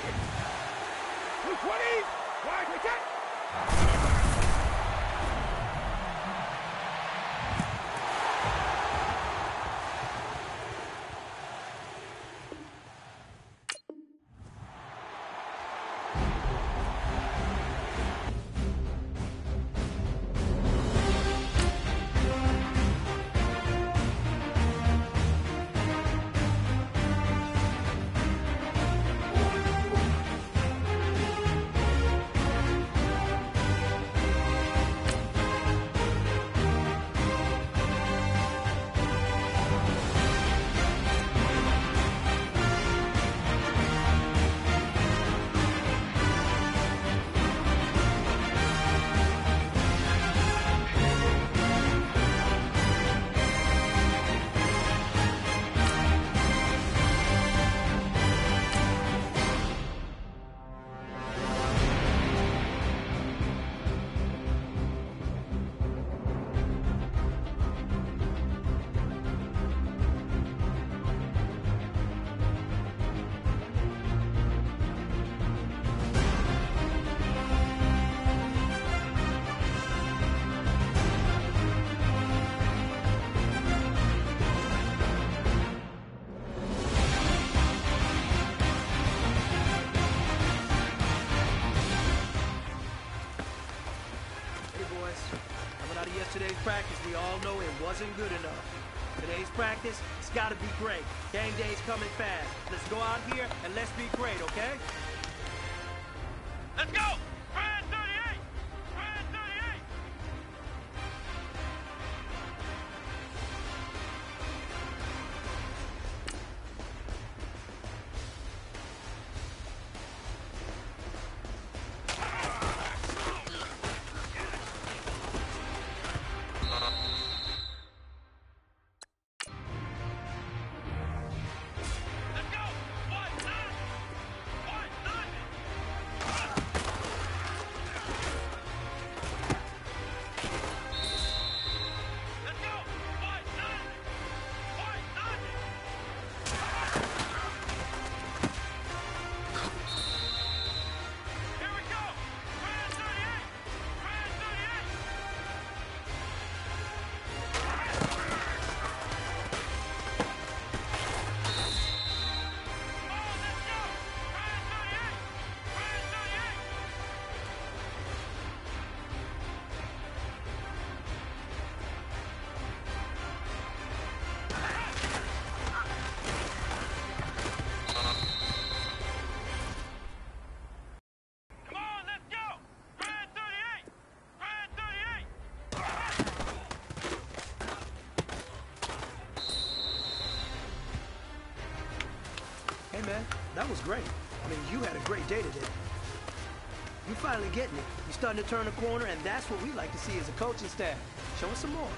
220! Wide wicket! Yesterday's practice, we all know it wasn't good enough. Today's practice, it's gotta be great. Game day's coming fast. Let's go out here and let's be great, okay? Let's go! Brand 38! Brand 38! Man, that was great. I mean, you had a great day today. You finally getting it. You're starting to turn the corner, and that's what we like to see as a coaching staff. Show us some more.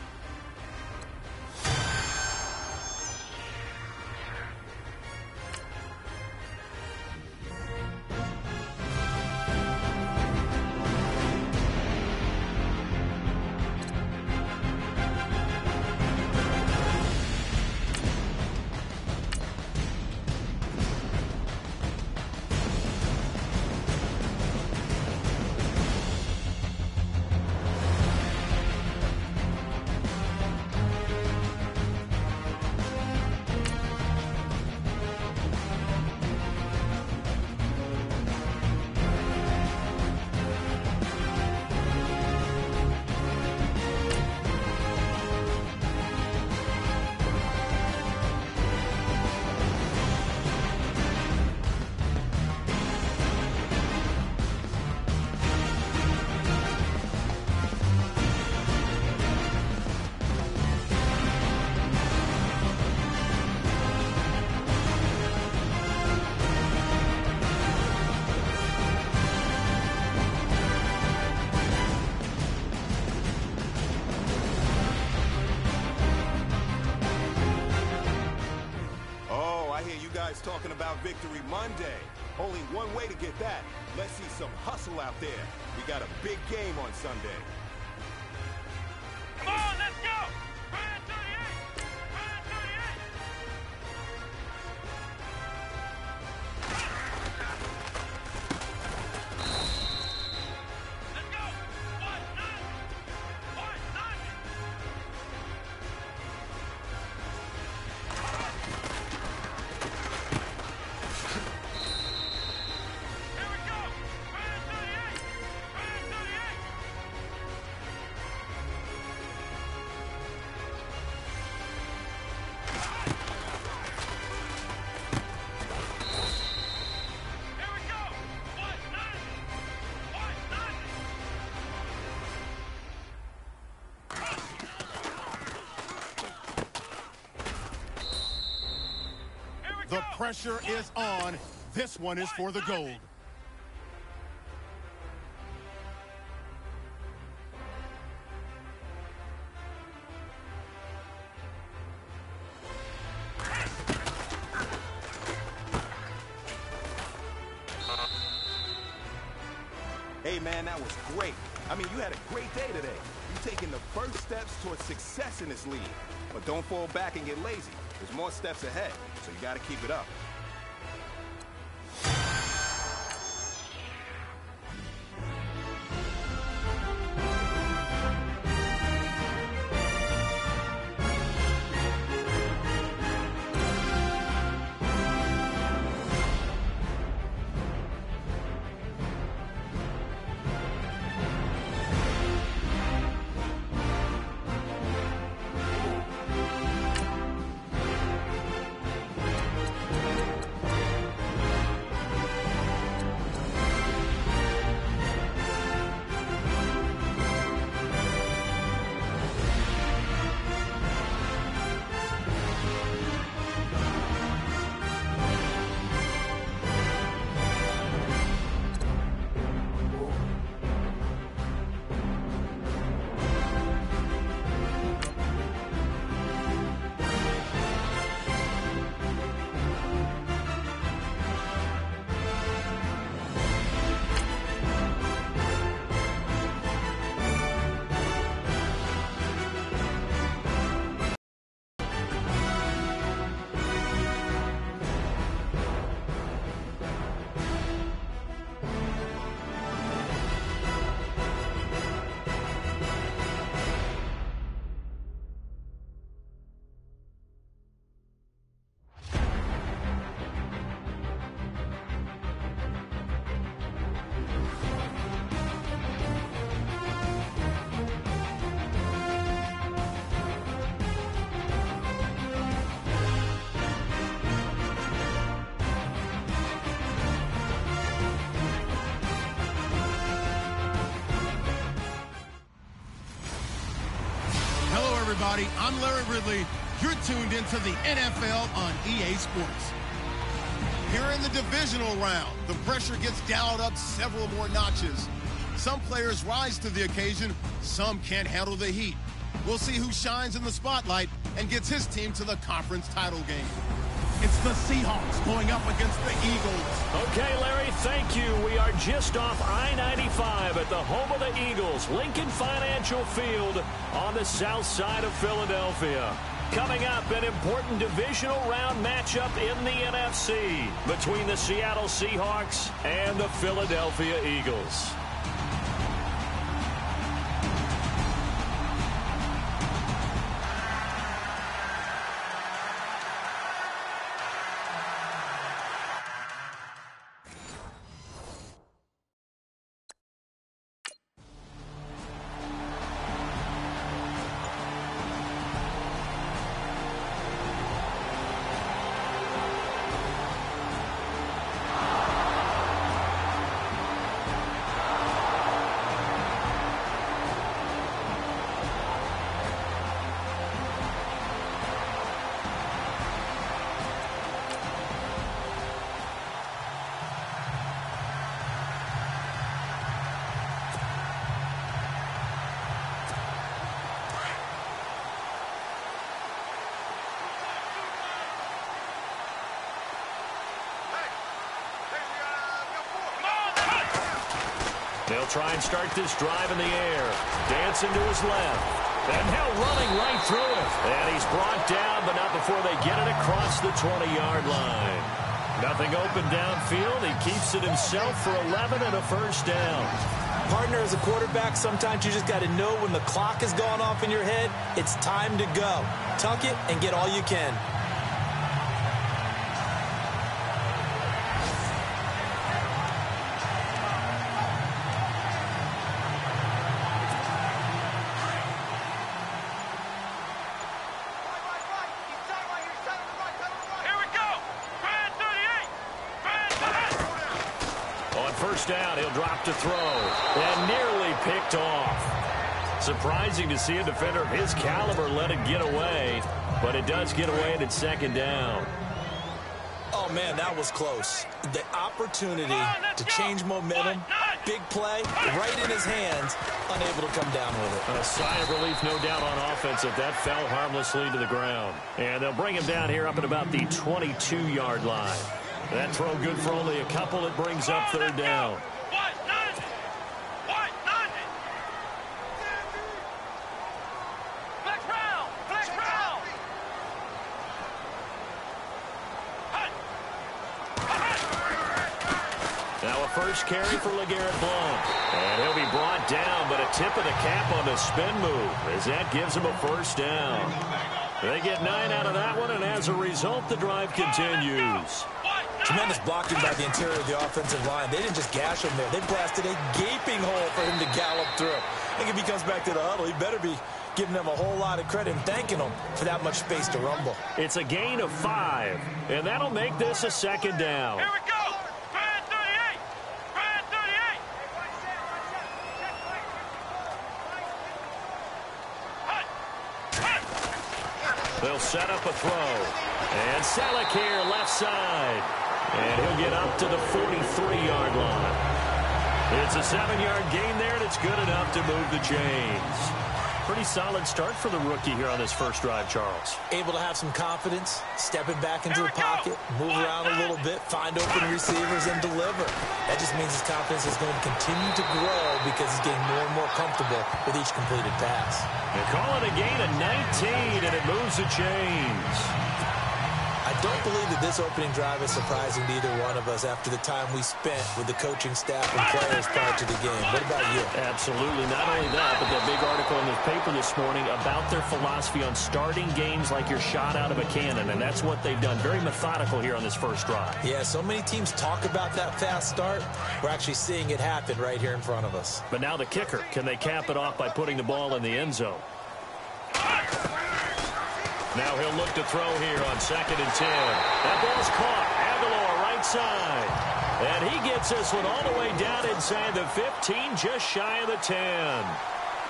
Talking about Victory Monday. Only one way to get that. Let's see some hustle out there. We got a big game on Sunday. Come on, let's go! Brand 38! Brand 38! The pressure is on. This one is for the gold. Hey, man, that was great. I mean, you had a great day today. You're taking the first steps towards success in this league. But don't fall back and get lazy. There's more steps ahead, so you got to keep it up. Everybody, I'm Larry Ridley. You're tuned into the NFL on EA Sports. Here in the divisional round, the pressure gets dialed up several more notches. Some players rise to the occasion, some can't handle the heat. We'll see who shines in the spotlight and gets his team to the conference title game. It's the Seahawks going up against the Eagles. Okay, Larry, thank you. We are just off I-95 at the home of the Eagles, Lincoln Financial Field on the south side of Philadelphia. Coming up, an important divisional round matchup in the NFC between the Seattle Seahawks and the Philadelphia Eagles. They'll try and start this drive in the air. Dancing to his left. And now running right through it. And he's brought down, but not before they get it across the 20-yard line. Nothing open downfield. He keeps it himself for 11 and a first down. Partner, as a quarterback, sometimes you just got to know when the clock is going off in your head, it's time to go. Tuck it and get all you can. First down, he'll drop to throw, and nearly picked off. Surprising to see a defender of his caliber let it get away, but it does get away at its second down. man, that was close. The opportunity to change momentum, big play, right in his hands, unable to come down with it. A sigh of relief, no doubt, on offense that that fell harmlessly to the ground. And they'll bring him down here up at about the 22-yard line. That throw good for only a couple. It brings up third down. Now a first carry for LeGarrette Blount. And he'll be brought down, but a tip of the cap on the spin move as that gives him a first down. They get 9 out of that one, and as a result, the drive continues. Tremendous blocking by the interior of the offensive line. They didn't just gash him there. They blasted a gaping hole for him to gallop through. I think if he comes back to the huddle, he better be giving them a whole lot of credit and thanking them for that much space to rumble. It's a gain of 5, and that'll make this a second down. Here we go. Brand 38. Brand 38. They'll set up a throw. And Selleck here, left side. And he'll get up to the 43-yard line. It's a 7-yard gain there, and it's good enough to move the chains. Pretty solid start for the rookie here on this first drive, Charles. Able to have some confidence, stepping back into the pocket, move around a little bit, find open receivers, and deliver. That just means his confidence is going to continue to grow because he's getting more and more comfortable with each completed pass. They call it a gain of 19, and it moves the chains. I don't believe that this opening drive is surprising to either one of us after the time we spent with the coaching staff and players prior to the game. What about you? Absolutely. Not only that, but that big article in the paper this morning about their philosophy on starting games like you're shot out of a cannon, and that's what they've done. Very methodical here on this first drive. Yeah, so many teams talk about that fast start. We're actually seeing it happen right here in front of us. But now the kicker. Can they cap it off by putting the ball in the end zone? Now he'll look to throw here on 2nd and 10. That ball's caught. Aguilar right side. And he gets this one all the way down inside the 15, just shy of the 10.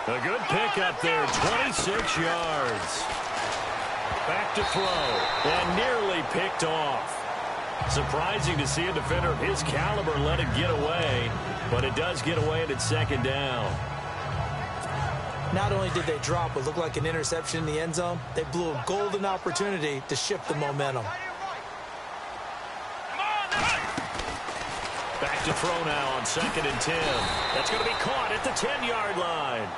A good pickup there, 26 yards. Back to throw. And nearly picked off. Surprising to see a defender of his caliber let it get away. But it does get away, and it's 2nd down. Not only did they drop what looked like an interception in the end zone, they blew a golden opportunity to shift the momentum. Back to throw now on 2nd and 10. That's going to be caught at the 10-yard line.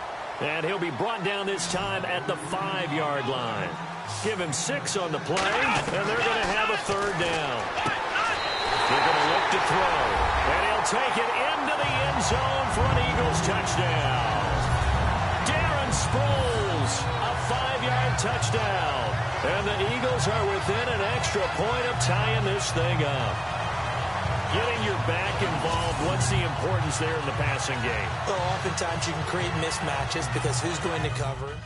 And he'll be brought down this time at the 5-yard line. Give him 6 on the play, and they're going to have a 3rd down. They're going to look to throw, and he'll take it into the end zone for an Eagles touchdown. Sproles, a 5-yard touchdown. And the Eagles are within an extra point of tying this thing up. Getting your back involved, what's the importance there in the passing game? Well, oftentimes you can create mismatches because who's going to cover?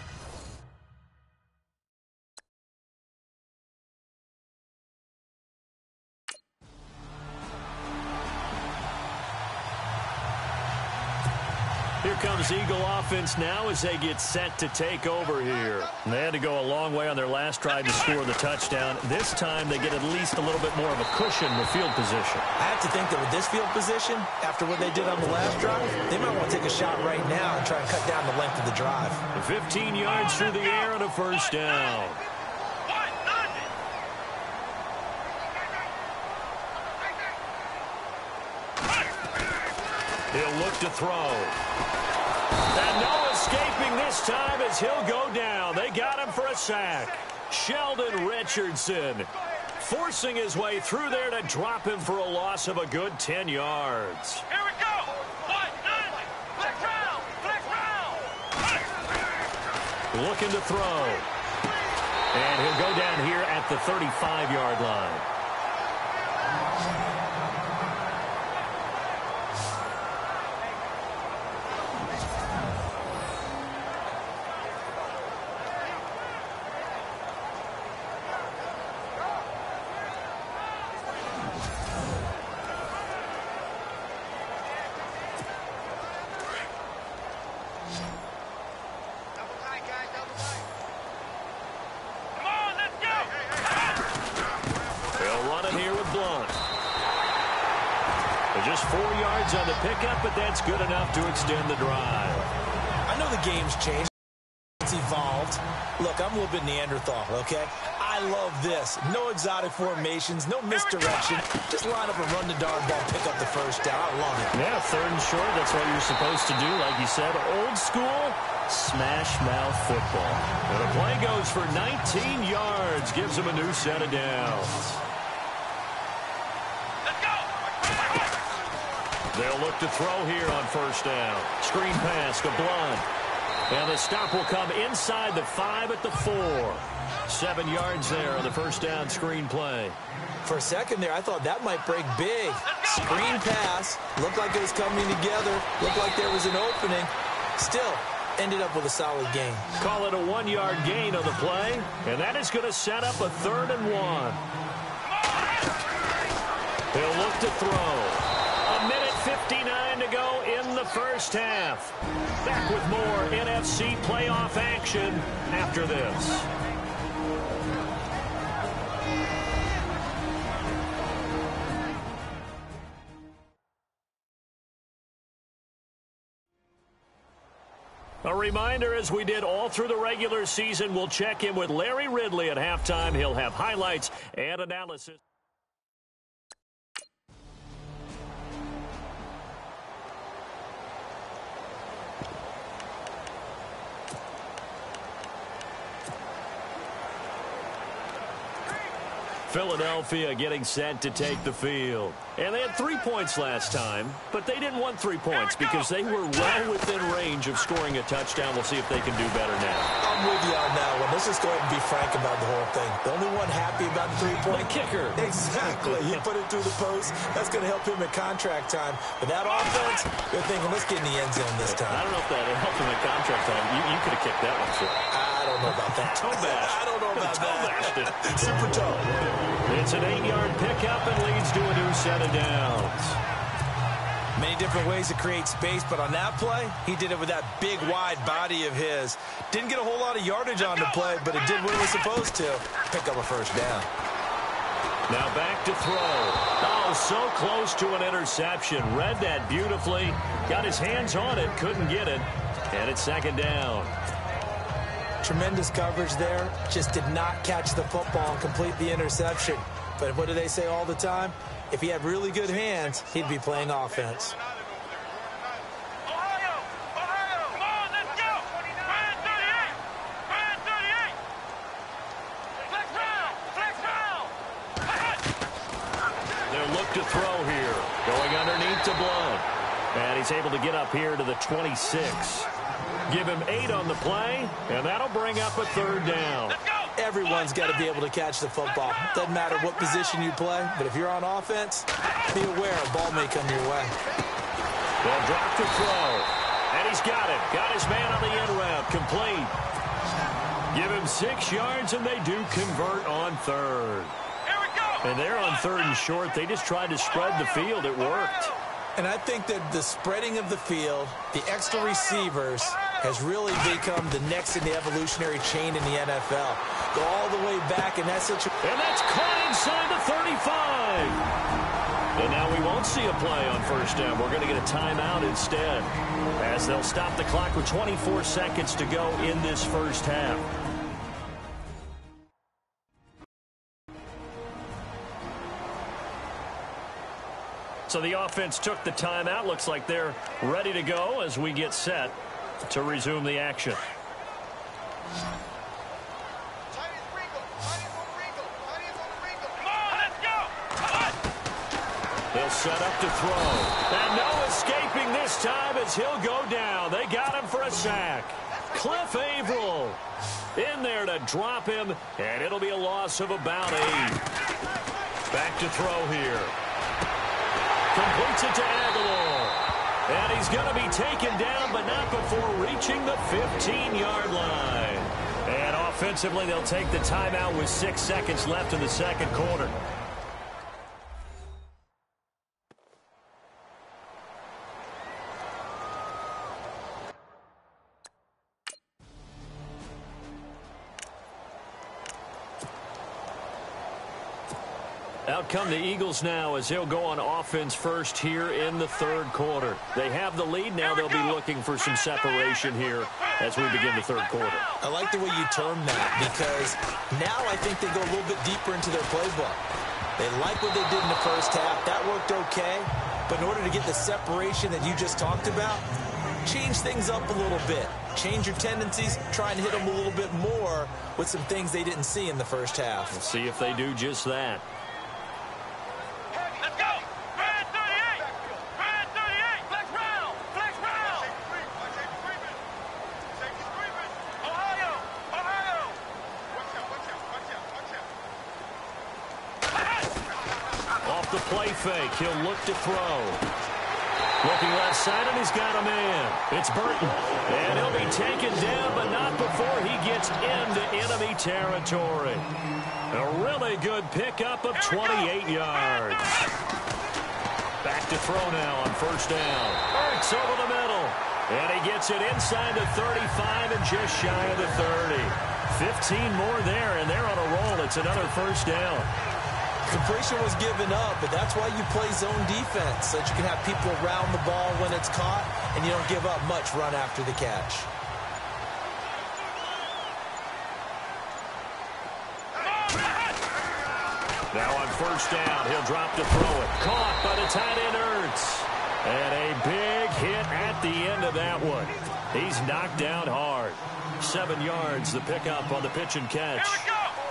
Here comes Eagle offense now as they get set to take over here. And they had to go a long way on their last drive to score the touchdown. This time they get at least a little bit more of a cushion with field position. I have to think that with this field position, after what they did on the last drive, they might want to take a shot right now and try and cut down the length of the drive. 15 yards through the air and a first down. He'll look to throw. And no escaping this time as he'll go down. They got him for a sack. Sheldon Richardson forcing his way through there to drop him for a loss of a good 10 yards. Here we go. Flex round. Looking to throw. And he'll go down here at the 35-yard line. Just 4 yards on the pickup, but that's good enough to extend the drive. I know the game's changed. It's evolved. Look, I'm a little bit Neanderthal, okay? I love this. No exotic formations, no misdirection. Just line up and run the darn ball, pick up the first down. I love it. Yeah, 3rd and short, that's what you're supposed to do. Like you said, old school smash mouth football. And the play goes for 19 yards, gives them a new set of downs. They'll look to throw here on 1st down. Screen pass to Blunt. And the stop will come inside the 5 at the 4. 7 yards there on the 1st down screen play. For a second there, I thought that might break big. Screen pass. Looked like it was coming together. Looked like there was an opening. Still, ended up with a solid gain. Call it a 1-yard gain on the play. And that is going to set up a 3rd and 1. He'll look to throw. 1:59 to go in the first half. Back with more NFC playoff action after this. A reminder, as we did all through the regular season, we'll check in with Larry Ridley at halftime. He'll have highlights and analysis. Philadelphia getting set to take the field. And they had 3 points last time, but they didn't want 3 points because they were well within range of scoring a touchdown. We'll see if they can do better now. I'm with you on that one. Let's just go ahead and be frank about the whole thing. The only one happy about the 3-point the kicker. Exactly. He put it through the post. That's going to help him at contract time. But that offense, they're thinking, let's get in the end zone this time. I don't know if that helped him at contract time. You could have kicked that one, sir. I don't know about that. Toe bash. I don't know about that. Super toe. It's an 8-yard pickup and leads to a new set of downs. Many different ways to create space, but on that play, he did it with that big, wide body of his. Didn't get a whole lot of yardage on the play, but it did what it was supposed to. Pick up a 1st down. Now back to throw. Oh, so close to an interception. Read that beautifully. Got his hands on it, couldn't get it. And it's 2nd down. Tremendous coverage there. Just did not catch the football and complete the interception. But what do they say all the time? If he had really good hands, he'd be playing offense. Ohio! Come on, let's go! 38! 38! Flex round! They'll look to throw here. Going underneath to Blunt. And he's able to get up here to the 26. Give him 8 on the play, and that'll bring up a 3rd down. Everyone's got to be able to catch the football. Doesn't matter what position you play, but if you're on offense, be aware a ball may come your way. They'll drop to throw, and he's got it. Got his man on the end route, complete. Give him 6 yards, and they do convert on 3rd. And they're on 3rd and short. They just tried to spread the field. It worked. And I think that the spreading of the field, the extra receivers, has really become the next in the evolutionary chain in the NFL. Go all the way back, and that's such a... And that's caught inside the 35. And now we won't see a play on 1st down. We're going to get a timeout instead, as they'll stop the clock with 24 seconds to go in this first half. So the offense took the timeout. Looks like they're ready to go as we get set to resume the action. They'll set up to throw. And no escaping this time as he'll go down. They got him for a sack. Cliff Averill in there to drop him, and it'll be a loss of about 8. Back to throw here. Completes it to Aguilar. And he's going to be taken down, but not before reaching the 15-yard line. And offensively, they'll take the timeout with 6 seconds left in the second quarter. Out come the Eagles now as they'll go on offense first here in the third quarter. They have the lead. Now they'll be looking for some separation here as we begin the third quarter. I like the way you term that because now I think they go a little bit deeper into their playbook. They like what they did in the first half. That worked okay. But in order to get the separation that you just talked about, change things up a little bit. Change your tendencies. Try and hit them a little bit more with some things they didn't see in the first half. We'll see if they do just that. Let's go! Red 38! Red 38! Flex round! Flex round! Ohio! Ohio! Off the play fake. He'll look to throw. Looking left side, and he's got a man. It's Burton. And he'll be taken down, but not before he gets into enemy territory. A really good pickup of 28 yards. Back to throw now on first down. Ertz over the middle. And he gets it inside the 35 and just shy of the 30. 15 more there, and they're on a roll. It's another first down. Completion was given up, but that's why you play zone defense, so that you can have people around the ball when it's caught, and you don't give up much run after the catch. Now on first down, he'll drop to throw it. Caught by the tight end Ertz. And a big hit at the end of that one. He's knocked down hard. 7 yards, the pickup on the pitch and catch.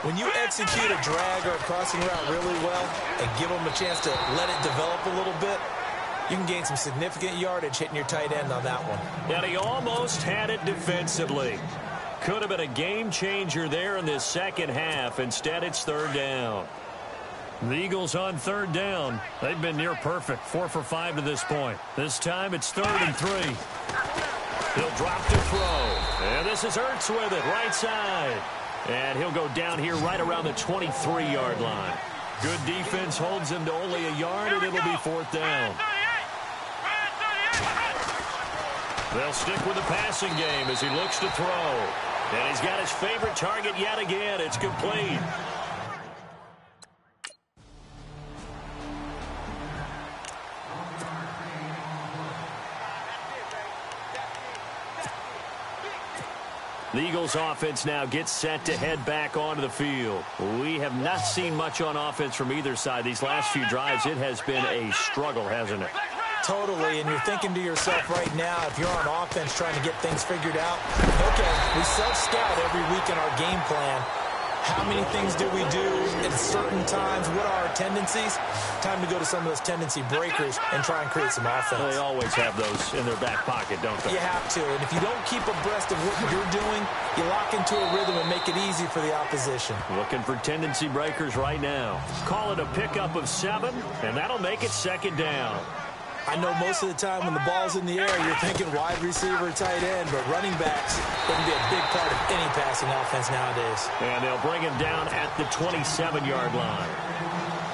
When you execute a drag or a crossing route really well and give them a chance to let it develop a little bit, you can gain some significant yardage hitting your tight end on that one. And he almost had it defensively. Could have been a game changer there in this second half. Instead, it's third down. The Eagles on third down. They've been near perfect. 4 for 5 to this point. This time it's 3rd and 3. He'll drop to throw. And this is Ertz with it, right side. And he'll go down here right around the 23-yard line. Good defense holds him to only a yard, and it'll be 4th down. They'll stick with the passing game as he looks to throw. And he's got his favorite target yet again. It's complete. The Eagles offense now gets set to head back onto the field. We have not seen much on offense from either side. These last few drives, it has been a struggle, hasn't it? Totally, and you're thinking to yourself right now, if you're on offense trying to get things figured out, okay, we self-scout every week in our game plan. How many things do we do at certain times? What are our tendencies? Time to go to some of those tendency breakers and try and create some offense. They always have those in their back pocket, don't they? You have to, and if you don't keep abreast of what you're doing, you lock into a rhythm and make it easy for the opposition. Looking for tendency breakers right now. Call it a pickup of 7, and that'll make it 2nd down. I know most of the time when the ball's in the air, you're thinking wide receiver, tight end, but running backs can be a big part of any passing offense nowadays. And they'll bring him down at the 27-yard line.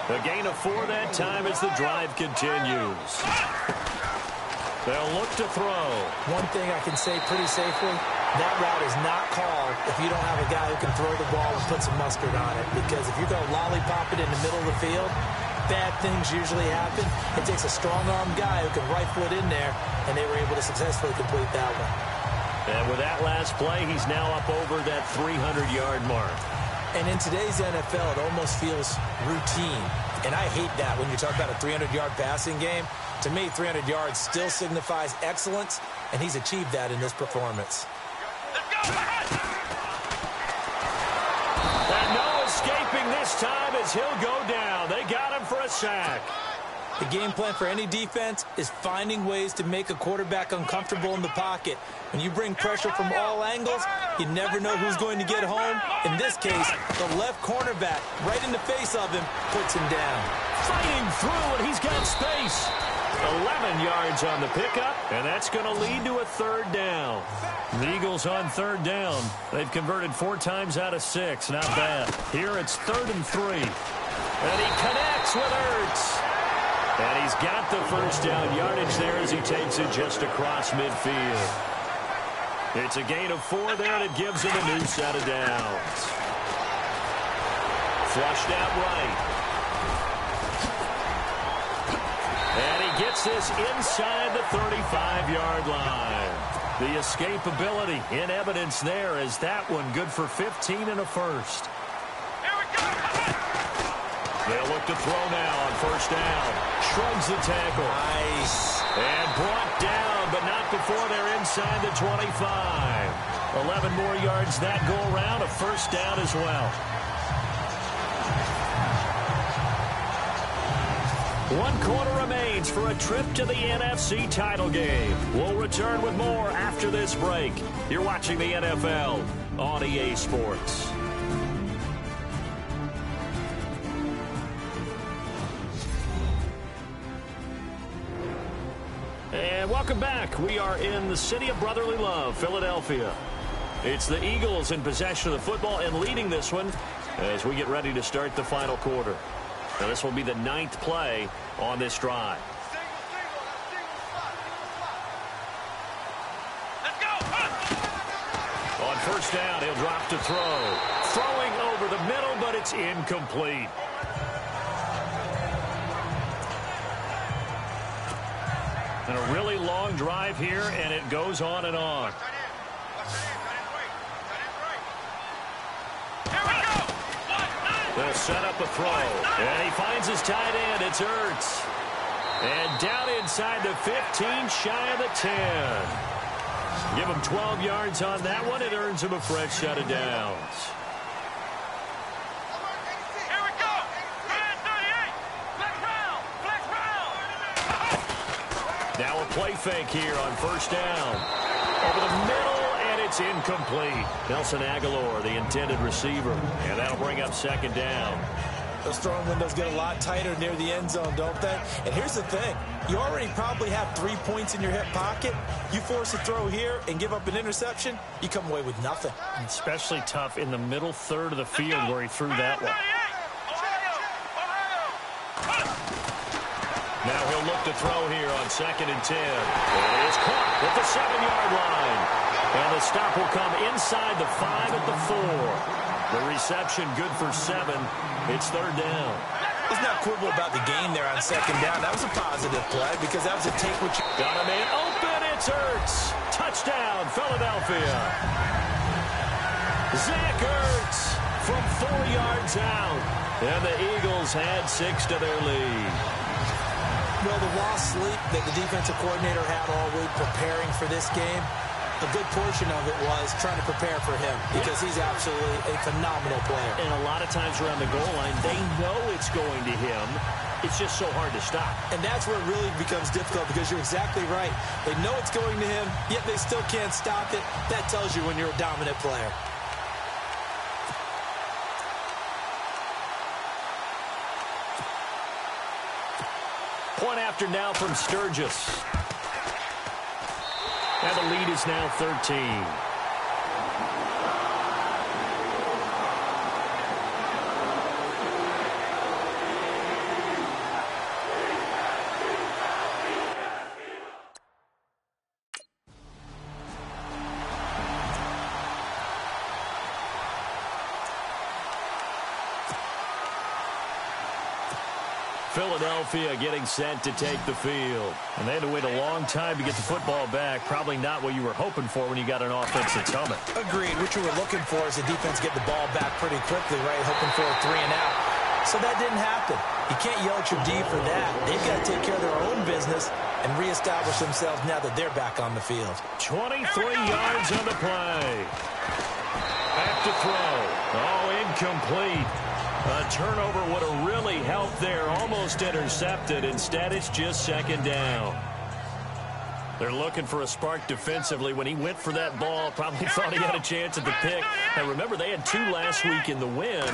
A gain of 4 that time as the drive continues. They'll look to throw. One thing I can say pretty safely, that route is not called if you don't have a guy who can throw the ball and put some mustard on it. Because if you're going to lollipop it in the middle of the field, bad things usually happen. It takes a strong-armed guy who can rifle it in there, and they were able to successfully complete that one. And with that last play, he's now up over that 300-yard mark. And in today's NFL, it almost feels routine. And I hate that when you talk about a 300-yard passing game. To me, 300 yards still signifies excellence, and he's achieved that in this performance. And no escaping this time as he'll go down. They got him for a sack. The game plan for any defense is finding ways to make a quarterback uncomfortable in the pocket. When you bring pressure from all angles, you never know who's going to get home. In this case, the left cornerback, right in the face of him, puts him down. Fighting through, and he's got space. 11 yards on the pickup, and that's going to lead to a 3rd down. The Eagles on 3rd down. They've converted 4 times out of 6. Not bad. Here it's 3rd and 3. And he connects with Ertz. And he's got the first down yardage there as he takes it just across midfield. It's a gain of 4 there, and it gives him a new set of downs. Flushed out right. this inside the 35-yard line. The escapability in evidence there as that one good for 15 and a first. Here we go. They'll look to throw now on first down. Shrugs the tackle. Nice. And brought down, but not before they're inside the 25. 11 more yards that go around, a first down as well. 1 quarter remains for a trip to the NFC title game. We'll return with more after this break. You're watching the NFL on EA Sports. And welcome back. We are in the city of brotherly love, Philadelphia. It's the Eagles in possession of the football and leading this one as we get ready to start the final quarter. Now, this will be the 9th play on this drive. Let's go. On first down, he'll drop to throw. Throwing over the middle, but it's incomplete. And a really long drive here, and it goes on and on. They'll set up a throw. And he finds his tight end. It's Ertz. And down inside the 15, shy of the 10. Give him 12 yards on that one. It earns him a fresh set of downs. Here we go. Red 38. Flex round. Flex round. Now a play fake here on first down. Over the middle, and it's incomplete. Nelson Aguilar, the intended receiver. And that'll bring up second down. Those throwing windows get a lot tighter near the end zone, don't they? And here's the thing. You already probably have 3 points in your hip pocket. You force a throw here and give up an interception, you come away with nothing. Especially tough in the middle third of the field where he threw that one. Now he'll look to throw here on 2nd and 10. It is caught at the 7-yard line. And the stop will come inside the 5 at the 4. The reception good for 7. It's third down. Let's not quibble about the gain there on second down. That was a positive play because that was a take what you... Got a man open. It's Ertz. Touchdown, Philadelphia. Zach Ertz from 4 yards out. And the Eagles had 6 to their lead. Well, the lost sleep that the defensive coordinator had all week preparing for this game, a good portion of it was trying to prepare for him because he's absolutely a phenomenal player. And a lot of times around the goal line, they know it's going to him. It's just so hard to stop. And that's where it really becomes difficult because you're exactly right. They know it's going to him, yet they still can't stop it. That tells you when you're a dominant player. Point after now from Sturgis. And the lead is now 13. Philadelphia getting set to take the field. And they had to wait a long time to get the football back. Probably not what you were hoping for when you got an offense that's humming. Agreed. What you were looking for is the defense get the ball back pretty quickly, right? Hoping for a 3 and out. So that didn't happen. You can't yell at your D for that. They've got to take care of their own business and reestablish themselves now that they're back on the field. 23 yards on the play. Back to throw. Oh, incomplete. A turnover would have really helped there. Almost intercepted. Instead, it's just second down. They're looking for a spark defensively. When he went for that ball, probably thought he had a chance at the pick. And remember, they had 2 last week in the win.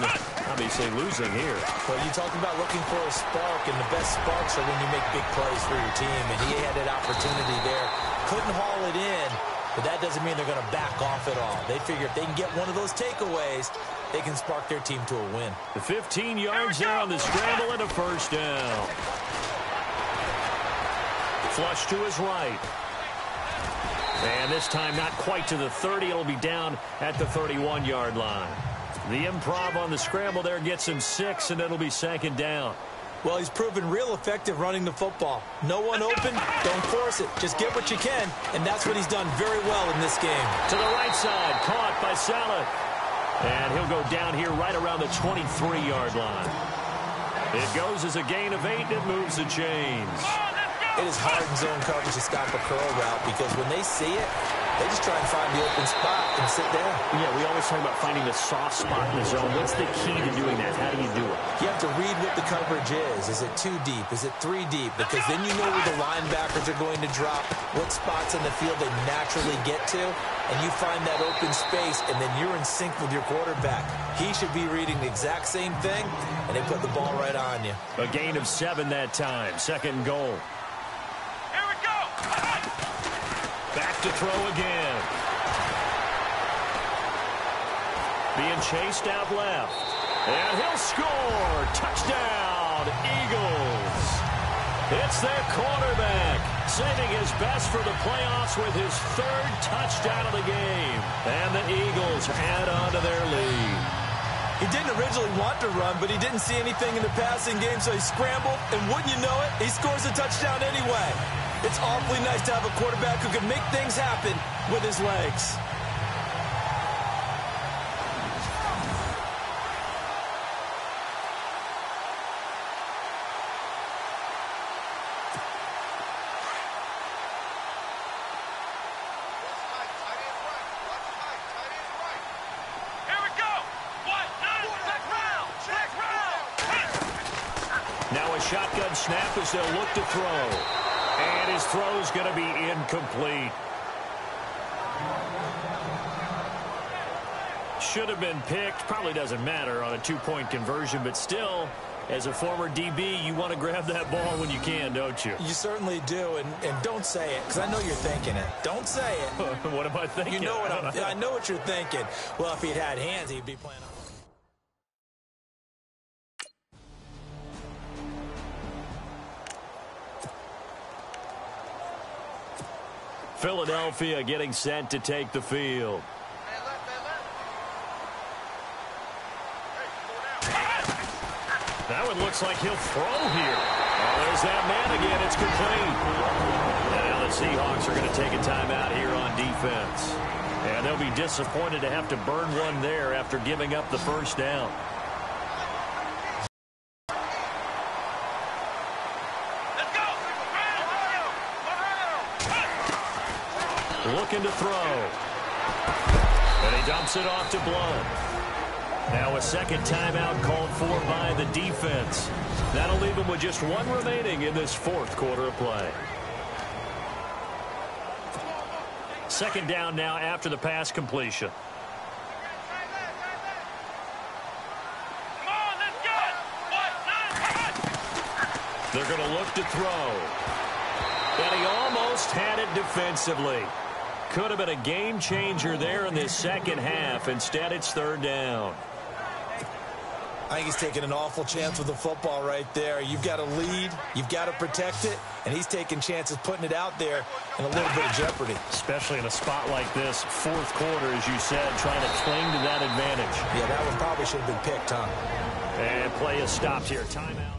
Obviously losing here. Well, you talked about looking for a spark, and the best sparks are when you make big plays for your team. And he had that opportunity there. Couldn't haul it in, but that doesn't mean they're going to back off at all. They figure if they can get one of those takeaways, they can spark their team to a win. The 15 yards there on the scramble and a first down. Flush to his right. And this time not quite to the 30. It'll be down at the 31-yard line. The improv on the scramble there gets him 6, and it'll be second down. Well, he's proven real effective running the football. No one open, don't force it. Just get what you can, and that's what he's done very well in this game. To the right side, caught by Saleh. And he'll go down here right around the 23-yard line. It goes as a gain of 8, and it moves the chains. It is hard in zone coverage to stop a curl route because when they see it, they just try and find the open spot and sit down. Yeah, we always talk about finding the soft spot in the zone. What's the key to doing that? How do you do it? You have to read what the coverage is. Is it 2 deep? Is it 3 deep? Because then you know where the linebackers are going to drop, what spots in the field they naturally get to, and you find that open space, and then you're in sync with your quarterback. He should be reading the exact same thing, and they put the ball right on you. A gain of 7 that time. 2nd and goal. Here we go. Back to throw again. Being chased out left. And he'll score. Touchdown, Eagles. It's their quarterback, saving his best for the playoffs with his 3rd touchdown of the game. And the Eagles add on to their lead. He didn't originally want to run, but he didn't see anything in the passing game, so he scrambled, and wouldn't you know it, he scores a touchdown anyway. It's awfully nice to have a quarterback who can make things happen with his legs. Now a shotgun snap as they'll look to throw. And his throw's going to be incomplete. Should have been picked. Probably doesn't matter on a 2-point conversion, but still, as a former DB, you want to grab that ball when you can, don't you? You certainly do, and don't say it, because I know you're thinking it. Don't say it. What am I thinking? You know what I know what you're thinking. Well, if he'd had hands, he'd be playing on. Philadelphia getting set to take the field. That one looks like he'll throw here. Oh, there's that man again. It's complete. And now the Seahawks are going to take a timeout here on defense. And they'll be disappointed to have to burn one there after giving up the 1st down. Looking to throw. And he dumps it off to Blunt. Now a 2nd timeout called for by the defense. That'll leave him with just 1 remaining in this 4th quarter of play. 2nd down now after the pass completion. They're going to look to throw. And he almost had it defensively. Could have been a game changer there in this 2nd half. Instead, it's 3rd down. I think he's taking an awful chance with the football right there. You've got to lead, you've got to protect it, and he's taking chances putting it out there in a little bit of jeopardy. Especially in a spot like this, 4th quarter, as you said, trying to cling to that advantage. Yeah, that one probably should have been picked, huh? And play is stopped here. Timeout.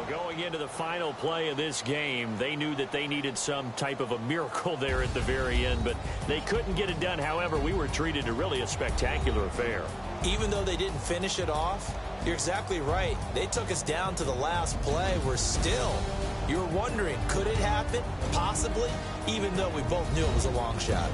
Going into the final play of this game, they knew that they needed some type of a miracle there at the very end, but they couldn't get it done. However, we were treated to really a spectacular affair. Even though they didn't finish it off, you're exactly right. They took us down to the last play. We're still, you're wondering, could it happen? Possibly, even though we both knew it was a long shot.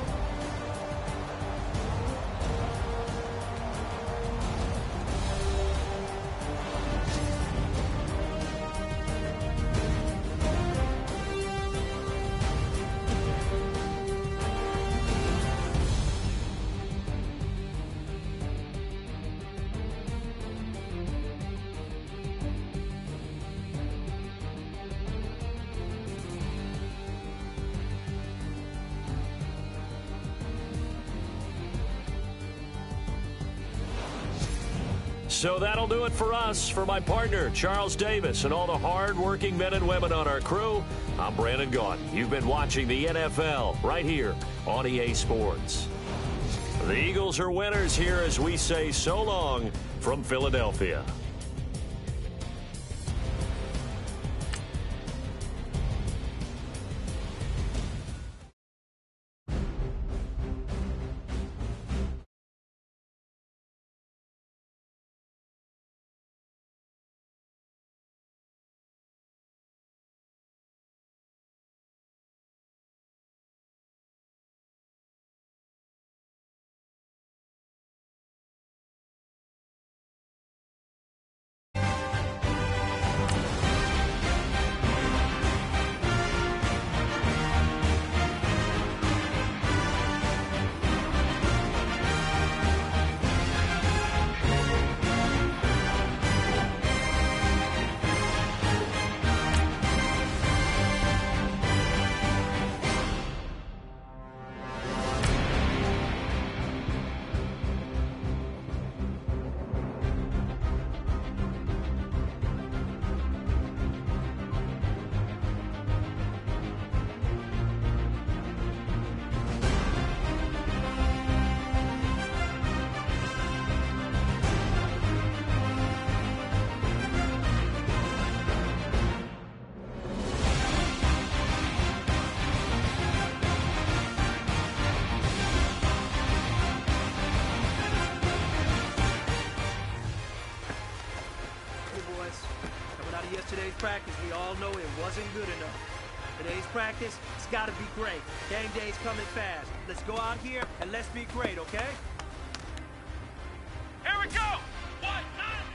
So that'll do it for us. For my partner, Charles Davis, and all the hard-working men and women on our crew, I'm Brandon Gaudin. You've been watching the NFL right here on EA Sports. The Eagles are winners here as we say so long from Philadelphia. Yesterday's practice, we all know it wasn't good enough. Today's practice, it's got to be great. Game day's coming fast. Let's go out here and let's be great, okay? Here we go! What? What?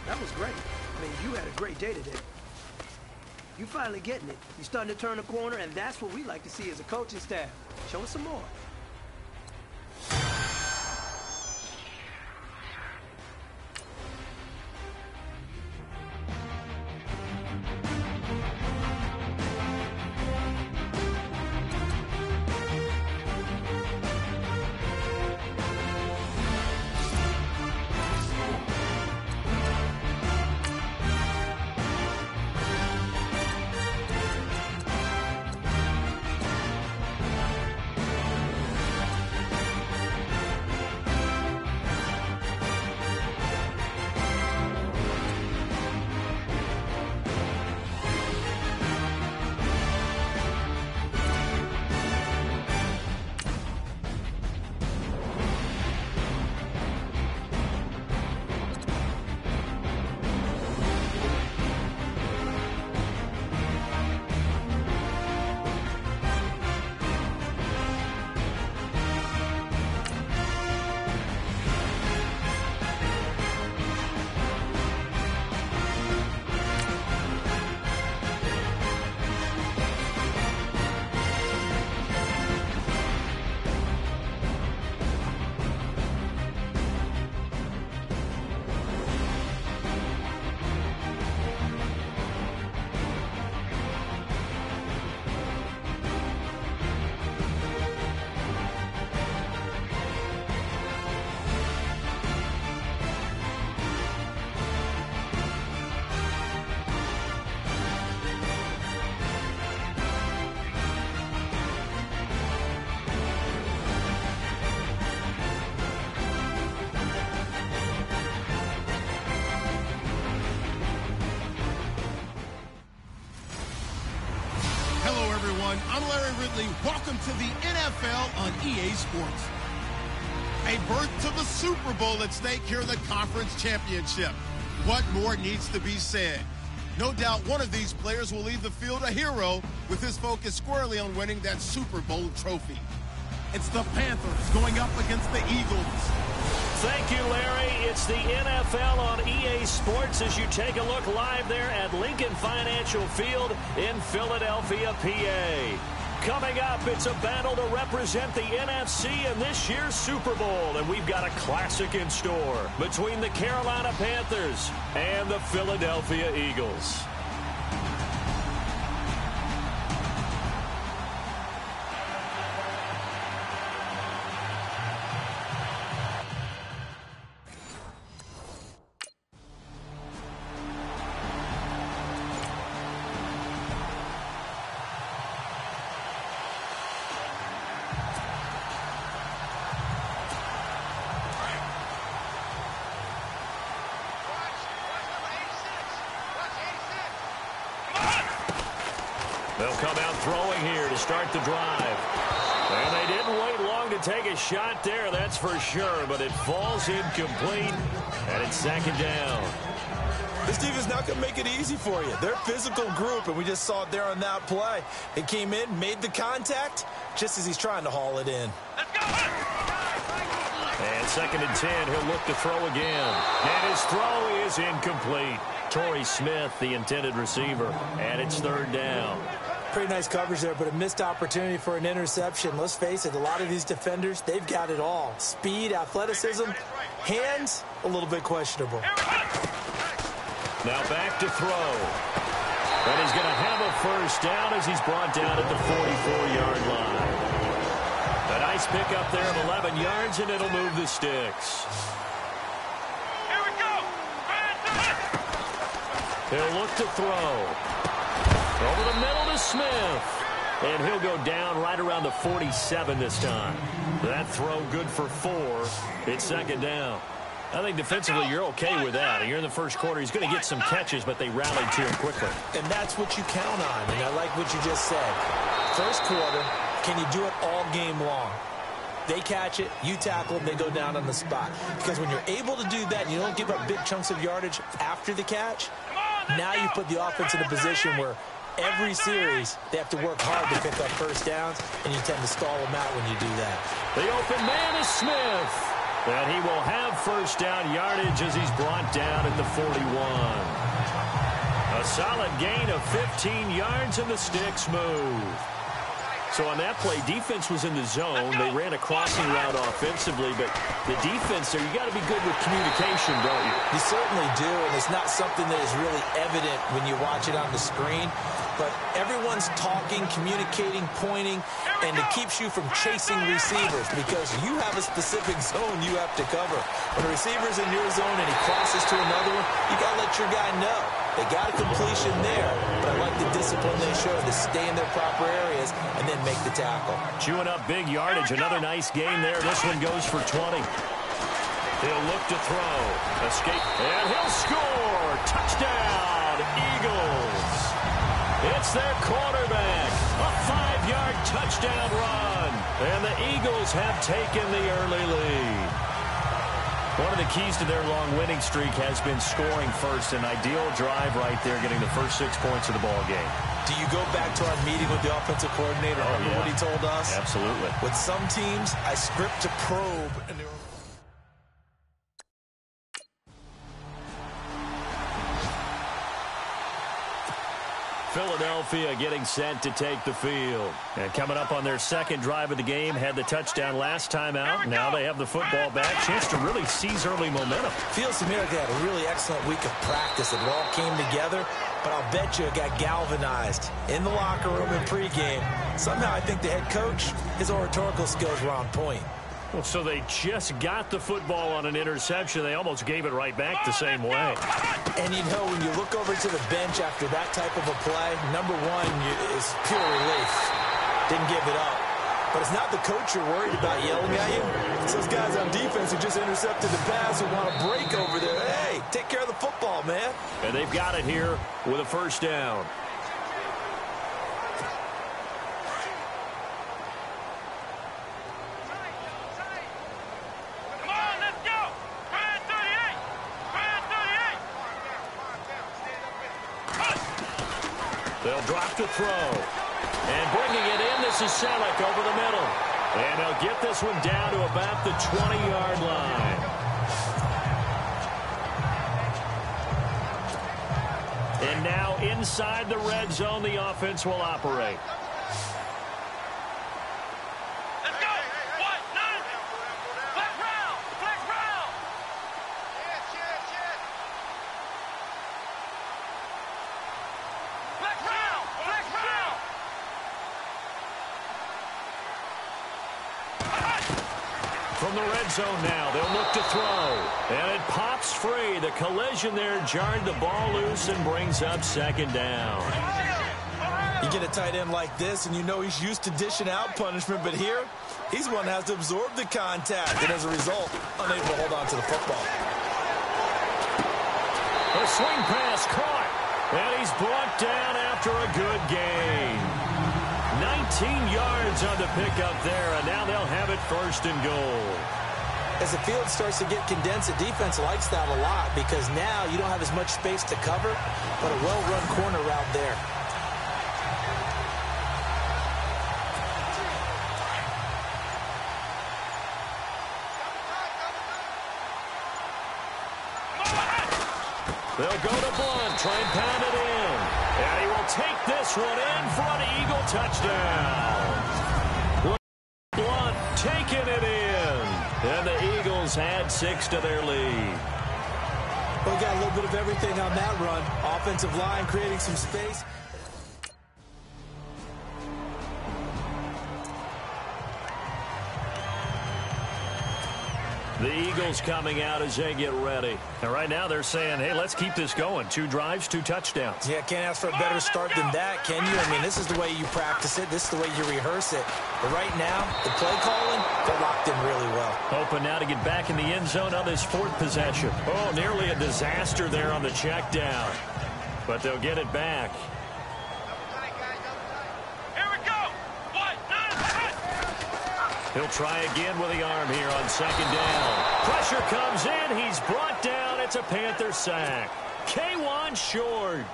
That was great. I mean, you had a great day today. You finally getting it. You're starting to turn the corner, and that's what we like to see as a coaching staff. Show us some more. everyone. I'm Larry Ridley. Welcome to the NFL on EA Sports. A berth to the Super Bowl at stake here in the Conference Championship. What more needs to be said? No doubt one of these players will leave the field a hero with his focus squarely on winning that Super Bowl trophy. It's the Panthers going up against the Eagles. Thank you, Larry. It's the NFL on EA Sports as you take a look live there at Lincoln Financial Field in Philadelphia, PA. Coming up, it's a battle to represent the NFC in this year's Super Bowl, and we've got a classic in store between the Carolina Panthers and the Philadelphia Eagles. They'll come out throwing here to start the drive. And they didn't wait long to take a shot there, that's for sure. But it falls incomplete, and it's second down. This defense not going to make it easy for you. They're a physical group, and we just saw it there on that play. They came in, made the contact, just as he's trying to haul it in. Let's go! And second and 10, he'll look to throw again. And his throw is incomplete. Torrey Smith, the intended receiver, and it's third down. Pretty nice coverage there, but a missed opportunity for an interception. Let's face it, a lot of these defenders, they've got it all. Speed, athleticism, hands, a little bit questionable. Now back to throw. And he's going to have a first down as he's brought down at the 44-yard line. A nice pickup there of 11 yards, and it'll move the sticks. Here we go! He'll look to throw. Over the middle to Smith. And he'll go down right around the 47 this time. That throw good for 4. It's second down. I think defensively you're okay with that. You're in the first quarter. He's going to get some catches, but they rallied to him quickly. And that's what you count on, and I like what you just said. First quarter, can you do it all game long? They catch it, you tackle, and they go down on the spot. Because when you're able to do that, and you don't give up big chunks of yardage after the catch, now you put the offense in a position where every series they have to work hard to pick up first downs, and you tend to stall them out when you do that. The open man is Smith. And he will have first down yardage as he's brought down at the 41. A solid gain of 15 yards, and the sticks move. So on that play, defense was in the zone. They ran a crossing route offensively, but the defense there, you got to be good with communication, don't you? You certainly do, and it's not something that is really evident when you watch it on the screen. But everyone's talking, communicating, pointing, and it keeps you from chasing receivers because you have a specific zone you have to cover. When a receiver's in your zone and he crosses to another one, you got to let your guy know. They got a completion there, but I like the discipline they show to stay in their proper areas and then make the tackle. Chewing up big yardage. Another nice game there. This one goes for 20. He'll look to throw. Escape. And he'll score. Touchdown, Eagles. It's their quarterback. A 5-yard touchdown run. And the Eagles have taken the early lead. One of the keys to their long winning streak has been scoring first. An ideal drive right there, getting the first 6 points of the ball game. Do you go back to our meeting with the offensive coordinator? Remember what he told us? Absolutely. With some teams, I script to probe. And they were Philadelphia getting set to take the field. And coming up on their second drive of the game, had the touchdown last time out. Now they have the football back. Chance to really seize early momentum. Feels to me like they had a really excellent week of practice. It all came together, but I'll bet you it got galvanized in the locker room in pregame. Somehow I think the head coach, his oratorical skills were on point. Well, so they just got the football on an interception. They almost gave it right back the same way. And you know, when you look over to the bench after that type of a play, number one is pure relief. Didn't give it up. But it's not the coach you're worried about yelling at you. It's those guys on defense who just intercepted the pass who want to break over there. Hey, take care of the football, man. And they've got it here with a first down. They'll drop to throw. And bringing it in, this is Selleck over the middle. And they'll get this one down to about the 20-yard line. And now inside the red zone, the offense will operate. Let's go. 1-9. Flex round. Flex round. Flex round. Flex round. From the red zone now, they'll look to throw. And it pops free. The collision there jarred the ball loose and brings up second down. You get a tight end like this, and you know he's used to dishing out punishment, but here, he's one that has to absorb the contact, and as a result, unable to hold on to the football. A swing pass caught, and he's brought down after a good gain. 19 yards on the pickup there, and now they'll have it first and goal. As the field starts to get condensed, the defense likes that a lot because now you don't have as much space to cover, but a well-run corner route there. They'll go to Blunt, try and pound it in. And he will take this one in for an Eagle touchdown. Blunt taking it in. And the Eagles add 6 to their lead. Well, we got a little bit of everything on that run. Offensive line creating some space. The Eagles coming out as they get ready. And right now they're saying, hey, let's keep this going. 2 drives, 2 touchdowns. Yeah, can't ask for a better start than that, can you? I mean, this is the way you practice it. This is the way you rehearse it. But right now, the play calling, they're locked in really well. Hoping now to get back in the end zone on this 4th possession. Oh, nearly a disaster there on the check down. But they'll get it back. He'll try again with the arm here on second down. Pressure comes in. He's brought down. It's a Panther sack. K1 Short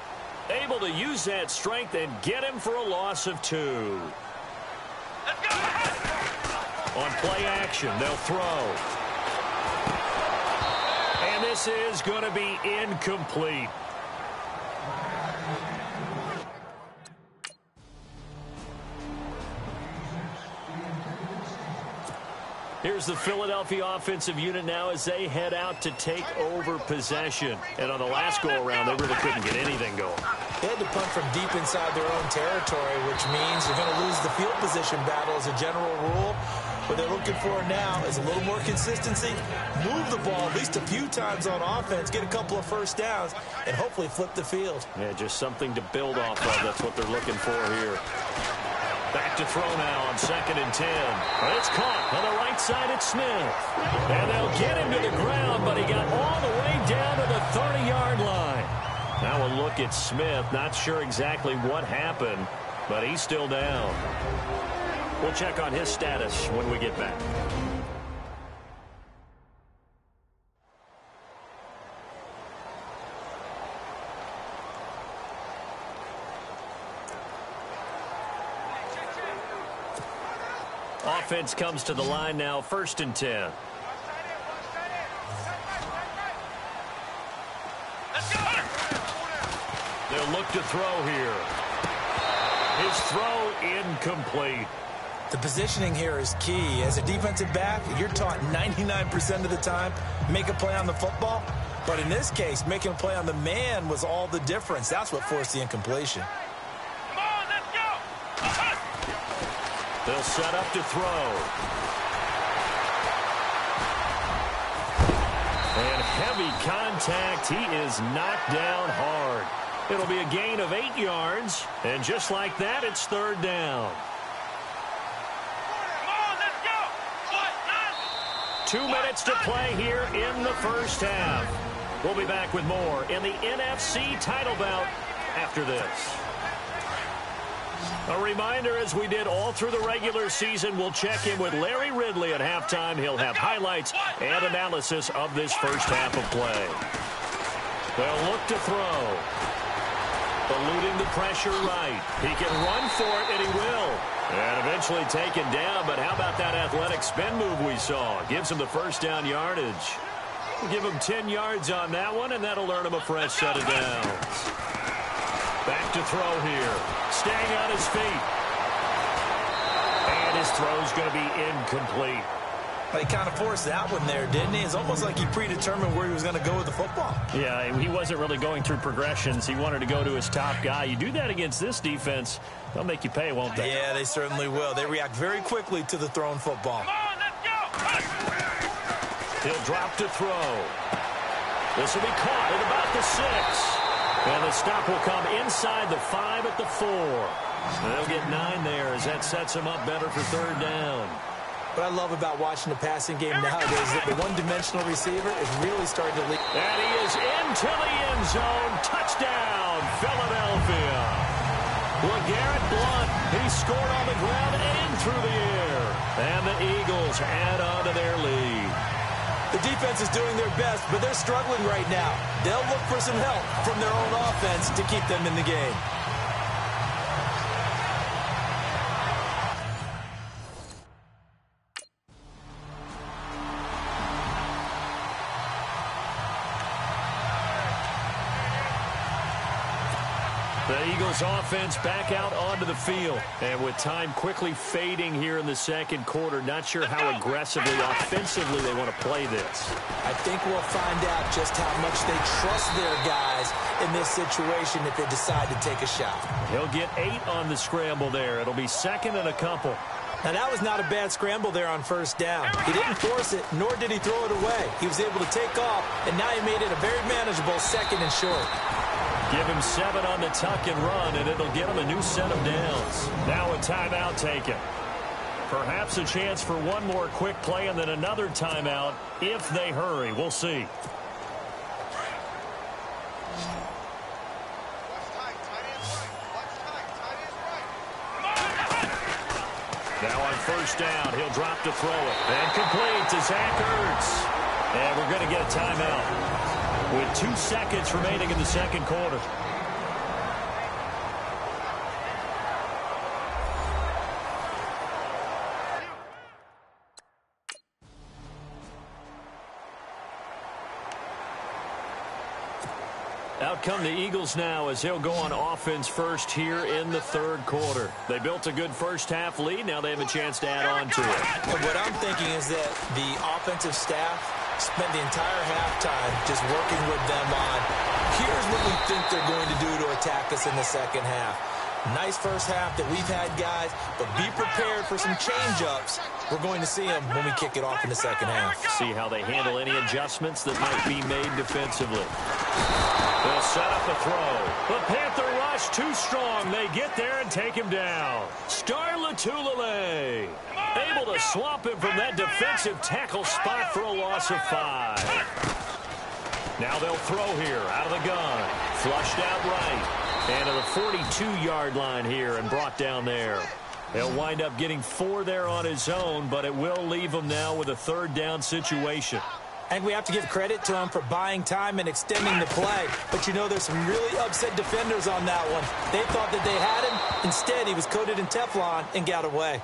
able to use that strength and get him for a loss of 2. On play action, they'll throw. And this is going to be incomplete. Here's the Philadelphia offensive unit now as they head out to take over possession. And on the last go-around, they really couldn't get anything going. They had to punt from deep inside their own territory, which means they're going to lose the field position battle as a general rule. What they're looking for now is a little more consistency, move the ball at least a few times on offense, get a couple of first downs, and hopefully flip the field. Yeah, just something to build off of. That's what they're looking for here. Back to throw now on 2nd and 10. But it's caught on the right side at Smith. And they'll get him to the ground, but he got all the way down to the 30-yard line. Now a look at Smith. Not sure exactly what happened, but he's still down. We'll check on his status when we get back. Offense comes to the line now, 1st and 10. They'll look to throw here. His throw incomplete. The positioning here is key. As a defensive back, you're taught 99% of the time, make a play on the football. But in this case, making a play on the man was all the difference. That's what forced the incompletion. They'll set up to throw. And heavy contact. He is knocked down hard. It'll be a gain of 8 yards. And just like that, it's 3rd down. 2 minutes to play here in the first half. We'll be back with more in the NFC title bout after this. A reminder, as we did all through the regular season, we'll check in with Larry Ridley at halftime. He'll have highlights and analysis of this first half of play. They'll look to throw. Eluding the pressure right. He can run for it, and he will. And eventually taken down, but how about that athletic spin move we saw? Gives him the first down yardage. We'll give him 10 yards on that one, and that'll earn him a fresh set of downs. Back to throw here. Staying on his feet. And his throw's going to be incomplete. He kind of forced that one there, didn't he? It's almost like he predetermined where he was going to go with the football. Yeah, he wasn't really going through progressions. He wanted to go to his top guy. You do that against this defense, they'll make you pay, won't they? Yeah, they certainly will. They react very quickly to the thrown football. Come on, let's go. He'll drop to throw. This will be caught at about the 6. And the stop will come inside the 5 at the 4. They'll get 9 there as that sets him up better for third down. What I love about watching the passing game nowadays is that the one-dimensional receiver is really starting to leak. And he is into the end zone. Touchdown, Philadelphia. LeGarrette Blount, he scored on the ground and through the air. And the Eagles add on to their lead. The defense is doing their best, but they're struggling right now. They'll look for some help from their own offense to keep them in the game. The Eagles offense back out onto the field. And with time quickly fading here in the second quarter, not sure how aggressively, offensively they want to play this. I think we'll find out just how much they trust their guys in this situation if they decide to take a shot. He'll get 8 on the scramble there. It'll be second and a couple. Now, that was not a bad scramble there on first down. He didn't force it, nor did he throw it away. He was able to take off, and now he made it a very manageable second and short. Give him 7 on the tuck and run, and it'll get him a new set of downs. Now a timeout taken. Perhaps a chance for one more quick play and then another timeout if they hurry. We'll see. Now on first down, he'll drop to throw it. And complete to Zach Ertz. And we're going to get a timeout with 2 seconds remaining in the second quarter. Out come the Eagles now as they'll go on offense first here in the third quarter. They built a good first-half lead. Now they have a chance to add on to it. And what I'm thinking is that the offensive staff spent the entire halftime just working with them on, here's what we think they're going to do to attack us in the second half. Nice first half that we've had, guys, but be prepared for some change-ups. We're going to see them when we kick it off in the second half. See how they handle any adjustments that might be made defensively. They'll set up a throw. The Panther rush too strong. They get there and take him down. Star Lotulelei able to swamp him from that defensive tackle spot for a loss of 5. Now they'll throw here out of the gun. Flushed out right. And to the 42-yard line here and brought down there. He'll wind up getting 4 there on his own, but it will leave him now with a third down situation. I think we have to give credit to him for buying time and extending the play. But, you know, there's some really upset defenders on that one. They thought that they had him. Instead, he was coated in Teflon and got away.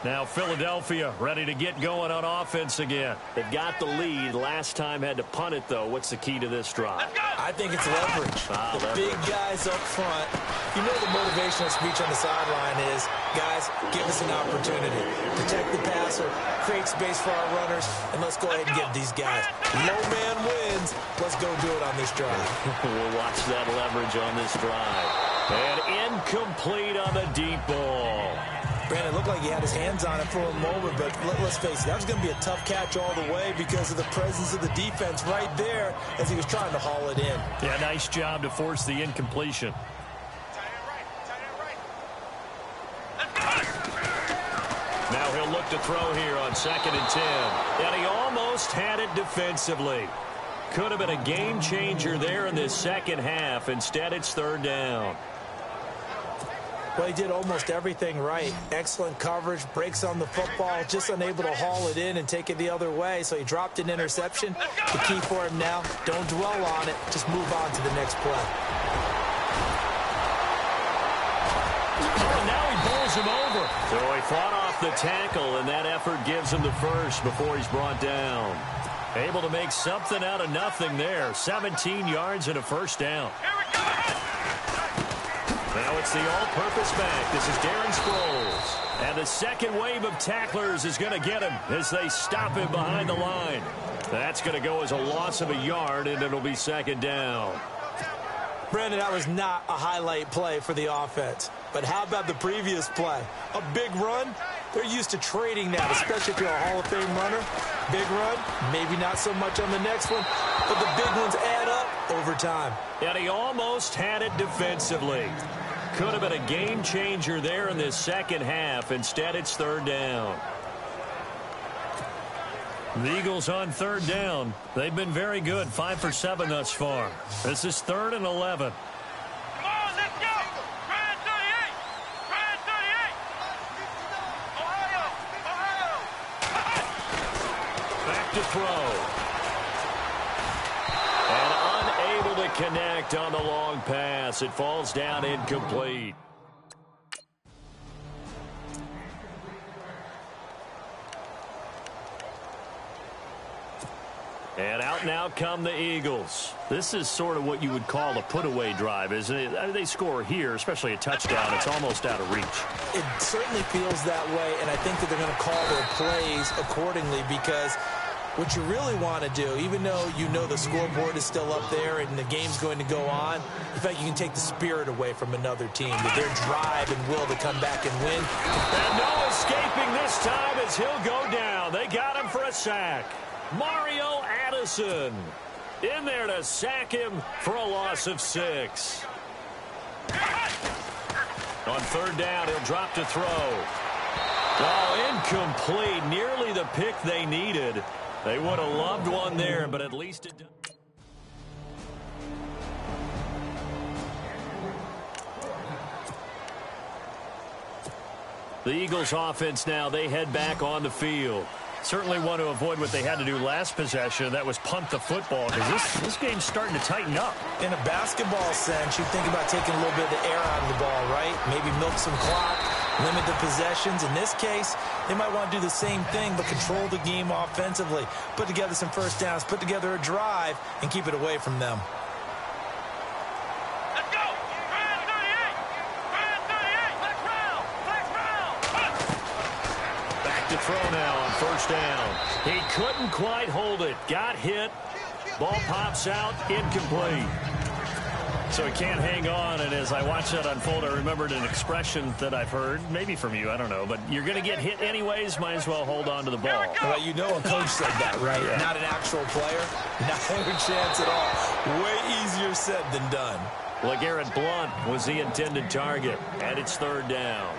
Now Philadelphia ready to get going on offense again. They've got the lead. Last time had to punt it, though. What's the key to this drive? I think it's leverage. The big guys up front. You know the motivational speech on the sideline is, guys, give us an opportunity. Protect the passer, create space for our runners, and let's go ahead and get these guys. Low man wins. Let's go do it on this drive. We'll watch that leverage on this drive. And incomplete on the deep ball. Brandon, it looked like he had his hands on it for a moment, but let's face it, that was going to be a tough catch all the way because of the presence of the defense right there as he was trying to haul it in. Yeah, nice job to force the incompletion. Now he'll look to throw here on 2nd and 10. And he almost had it defensively. Could have been a game changer there in this second half. Instead, it's third down. Well, he did almost everything right. Excellent coverage, breaks on the football, just unable to haul it in and take it the other way. So he dropped an interception. The key for him now, don't dwell on it. Just move on to the next play. Oh, now he bowls him over. So he fought off the tackle, and that effort gives him the first before he's brought down. Able to make something out of nothing there. 17 yards and a first down. Now it's the all-purpose back. This is Darren Sproles. And the second wave of tacklers is going to get him as they stop him behind the line. That's going to go as a loss of a yard, and it'll be second down. Brandon, that was not a highlight play for the offense. But how about the previous play? A big run? They're used to trading that, especially if you're a Hall of Fame runner. Big run, maybe not so much on the next one, but the big ones add up over time. And he almost had it defensively. Could have been a game changer there in this second half. Instead, it's third down. The Eagles on third down. They've been very good, 5 for 7 thus far. This is 3rd and 11. Come on, let's go! Ryan 38! Ryan 38! Ohio! Ohio! Back to throw. And unable to connect on the long pass. It falls down incomplete. And out now come the Eagles. This is sort of what you would call a put-away drive, isn't it? They score here, especially a touchdown. It's almost out of reach. It certainly feels that way, and I think that they're going to call their plays accordingly because what you really want to do, even though you know the scoreboard is still up there and the game's going to go on, in fact, you can take the spirit away from another team, with their drive and will to come back and win. And no escaping this time as he'll go down. They got him for a sack. Mario Addison in there to sack him for a loss of 6. On third down, he'll drop to throw. Oh, incomplete. Nearly the pick they needed. They would have loved one there, but at least it does. The Eagles offense now, they head back on the field. Certainly want to avoid what they had to do last possession. That was punt the football, because this game's starting to tighten up. In a basketball sense, you think about taking a little bit of the air out of the ball, right? Maybe milk some clock, limit the possessions. In this case, they might want to do the same thing, but control the game offensively. Put together some first downs, put together a drive, and keep it away from them. Let's go! Ryan 38! Ryan 38! Flex round! Flex round! Back to throw now on first down. He couldn't quite hold it. Got hit. Ball pops out. Incomplete. So he can't hang on, and as I watched that unfold, I remembered an expression that I've heard, maybe from you, I don't know, but you're going to get hit anyways, might as well hold on to the ball. Well, you know a coach said that, right? Yeah. Not an actual player. Not a chance at all. Way easier said than done. LeGarrette Blount was the intended target, and it's third down.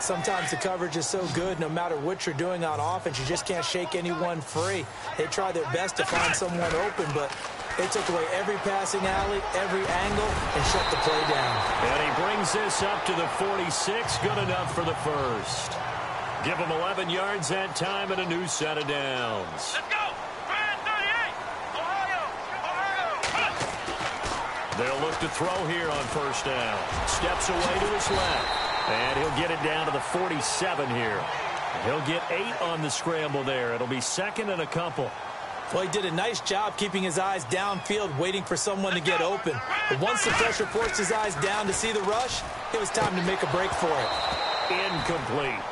Sometimes the coverage is so good, no matter what you're doing on offense, you just can't shake anyone free. They try their best to find someone open, but they took away every passing alley, every angle, and shut the play down. And he brings this up to the 46. Good enough for the first. Give him 11 yards that time and a new set of downs. Let's go! Ryan 38! Ohio! Ohio! They'll look to throw here on first down. Steps away to his left. And he'll get it down to the 47 here. He'll get 8 on the scramble there. It'll be second and a couple. Well, he did a nice job keeping his eyes downfield, waiting for someone to get open. But once the pressure forced his eyes down to see the rush, it was time to make a break for it. Incomplete.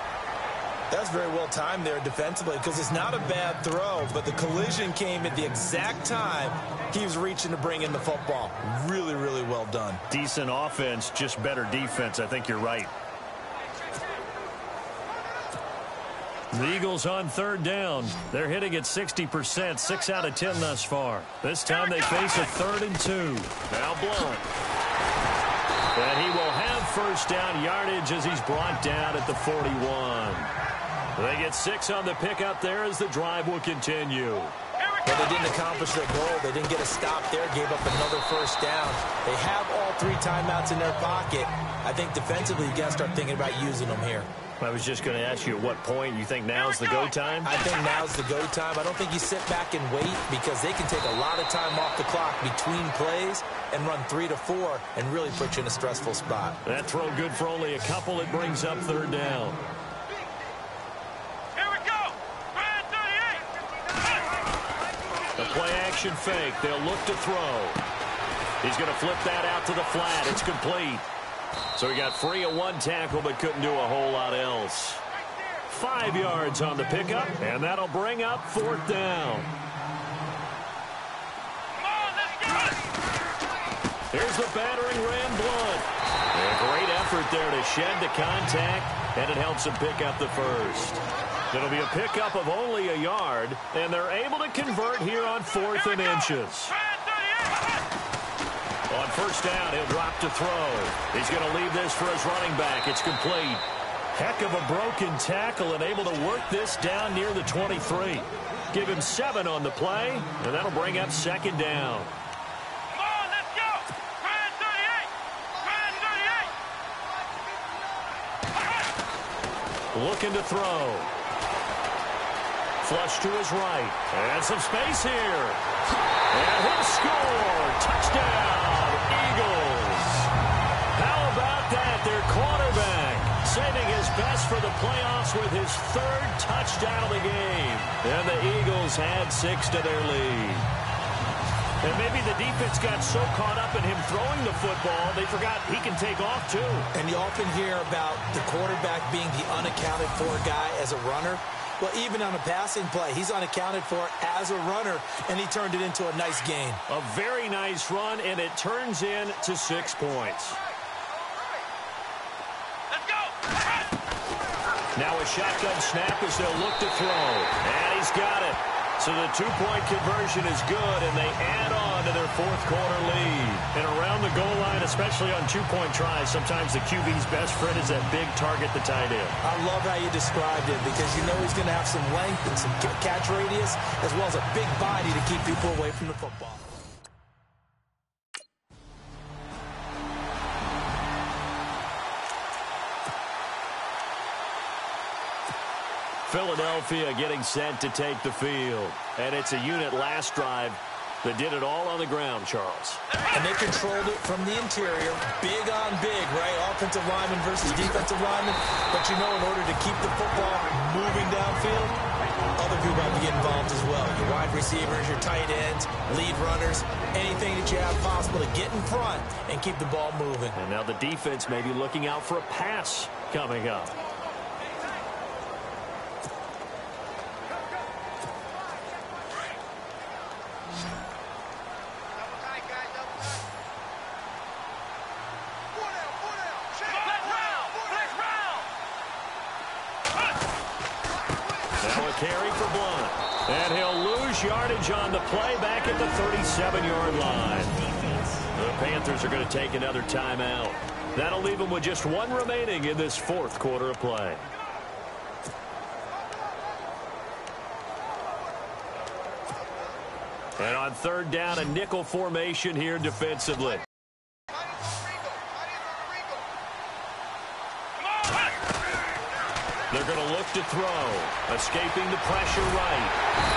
That's very well timed there defensively, because it's not a bad throw, but the collision came at the exact time he was reaching to bring in the football. Really, really well done. Decent offense, just better defense. I think you're right. The Eagles on third down. They're hitting at 60%, 6 out of 10 thus far. This time they face a 3rd and 2. Now Blount. And he will have first down yardage as he's brought down at the 41. They get 6 on the pickup there as the drive will continue. Here we Well, they didn't accomplish their goal. They didn't get a stop there, gave up another first down. They have all 3 timeouts in their pocket. I think defensively you got to start thinking about using them here. I was just going to ask you at what point you think now's the go time? I think now's the go time. I don't think you sit back and wait because they can take a lot of time off the clock between plays and run 3 to 4 and really put you in a stressful spot. That throw good for only a couple. It brings up 3rd down. Here we go. Red 38. The play action fake. They'll look to throw. He's going to flip that out to the flat. It's complete. So he got free of 1 tackle but couldn't do a whole lot else. 5 yards on the pickup, and that'll bring up 4th down. Come on, let's go. Here's the battering ram Blunt. A great effort there to shed the contact, and it helps him pick up the first. It'll be a pickup of only a yard, and they're able to convert here on 4th and inches. On 1st down, he'll drop to throw. He's going to leave this for his running back. It's complete. Heck of a broken tackle and able to work this down near the 23. Give him 7 on the play, and that'll bring up 2nd down. Come on, let's go. Red 38. Red 38. Looking to throw. Flush to his right. And some space here. And he'll score. Touchdown, Eagles. How about that? Their quarterback saving his best for the playoffs with his 3rd touchdown of the game. And the Eagles had 6 to their lead. And maybe the defense got so caught up in him throwing the football, they forgot he can take off too. And you often hear about the quarterback being the unaccounted for guy as a runner. Well, even on a passing play, he's unaccounted for as a runner, and he turned it into a nice gain. A very nice run, and it turns into 6 points. Let's go. Now a shotgun snap as they'll look to throw. And he's got it. So the 2-point conversion is good, and they add on to their 4th quarter lead. And around the goal line, especially on 2-point tries, sometimes the QB's best friend is that big target, the tight end. I love how you described it because you know he's going to have some length and some catch radius as well as a big body to keep people away from the football. Philadelphia getting set to take the field. And it's a unit last drive that did it all on the ground, Charles. And they controlled it from the interior. Big on big, right? Offensive lineman versus defensive lineman. But you know, in order to keep the football moving downfield, other people have to get involved as well. Your wide receivers, your tight ends, lead runners, anything that you have possible to get in front and keep the ball moving. And now the defense may be looking out for a pass coming up. Carry for Blunt. And he'll lose yardage on the play back at the 37-yard line. The Panthers are going to take another timeout. That'll leave them with just 1 remaining in this 4th quarter of play. And on 3rd down, a nickel formation here defensively. They're going to look to throw. Escaping the pressure right.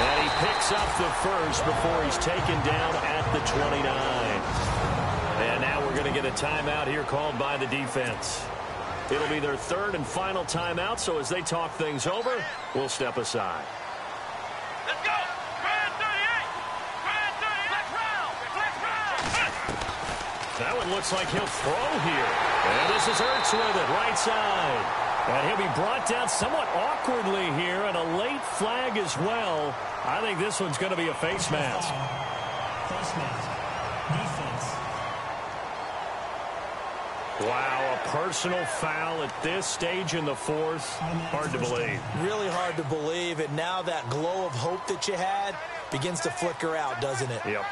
And he picks up the first before he's taken down at the 29. And now we're going to get a timeout here called by the defense. It'll be their 3rd and final timeout, so as they talk things over, we'll step aside. Let's go. Red 38. Red 38. Flex round. Flex round. That one looks like he'll throw here. And this is Ertz with it, right side. And he'll be brought down somewhat awkwardly here, and a late flag as well. I think this one's going to be a face mask. Face mask. Defense. Wow, a personal foul at this stage in the 4th. Hard to believe. Really hard to believe, and now that glow of hope that you had begins to flicker out, doesn't it? Yep.